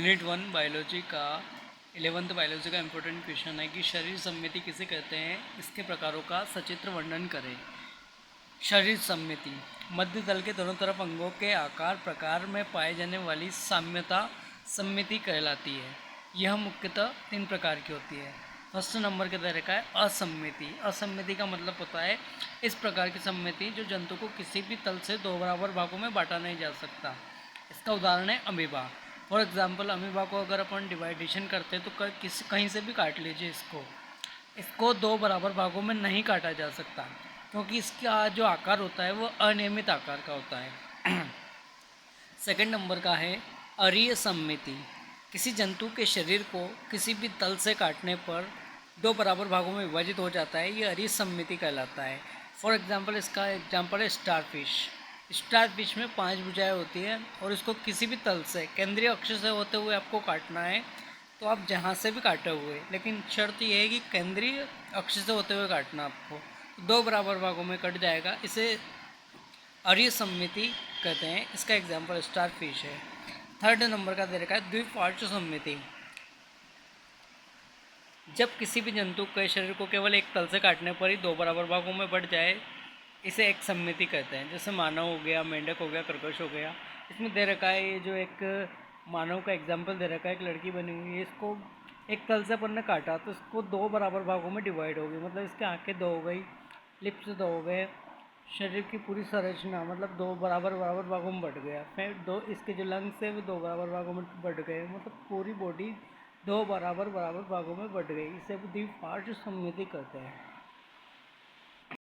Unit 1 biology का 11th biology का important question है कि शरीर सममिति किसे कहते हैं, इसके प्रकारों का सचित्र वर्णन करें। शरीर सममिति मध्य तल के दोनों तरफ अंगों के आकार प्रकार में पाए जाने वाली साम्यता सममिति कहलाती है। यह मुख्यतः 3 प्रकार की होती है। फर्स्ट नंबर के तरीका है असम्मिति। असम्मिति का मतलब होता है इस प्रकार की सम्मिति जो जंतु को किसी भी तल से 2 बराबर भागों में बांटा नहीं जा सकता। इसका उदाहरण है अमीबा। फॉर एग्जाम्पल अमीबा को अगर अपन डिवाइडेशन करते हैं तो कहीं से भी काट लीजिए, इसको 2 बराबर भागों में नहीं काटा जा सकता क्योंकि इसका जो आकार होता है वो अनियमित आकार का होता है। सेकंड नंबर का है अरीय सममिति। किसी जंतु के शरीर को किसी भी तल से काटने पर 2 बराबर भागों में विभाजित हो जाता है, ये अरीय सममिति कहलाता है। फॉर एग्जाम्पल इसका एग्जाम्पल है स्टारफिश। स्टारफिश में 5 भुजाएं होती हैं और इसको किसी भी तल से केंद्रीय अक्ष से होते हुए आपको काटना है तो आप जहाँ से भी काटे हुए, लेकिन शर्त यह है कि केंद्रीय अक्ष से होते हुए काटना आपको 2 बराबर भागों में कट जाएगा। इसे अरीय सममिति कहते हैं। इसका एग्जाम्पल स्टारफिश है। थर्ड नंबर का दे रखा है द्विपार्श्व सममिति। जब किसी भी जंतु के शरीर को केवल एक तल से काटने पर ही 2 बराबर भागों में बढ़ जाए, इसे एक सममिति कहते हैं। जैसे मानव हो गया, मेंढक हो गया, खरगोश हो गया। इसमें दे रखा है ये जो एक मानव का एग्जाम्पल दे रखा है, एक लड़की बनी हुई है, इसको एक तल से अपन ने काटा तो इसको 2 बराबर भागों में डिवाइड हो गई, मतलब इसके आँखें 2 हो गई, लिप्स 2 हो गए, शरीर की पूरी संरचना मतलब 2 बराबर भागों में बढ़ गया। फिर 2 इसके जो लंग्स है वो 2 बराबर भागों में बढ़ गए, मतलब पूरी बॉडी 2 बराबर भागों में बढ़ गई। इसे द्विपार्श्व सममिति कहते हैं।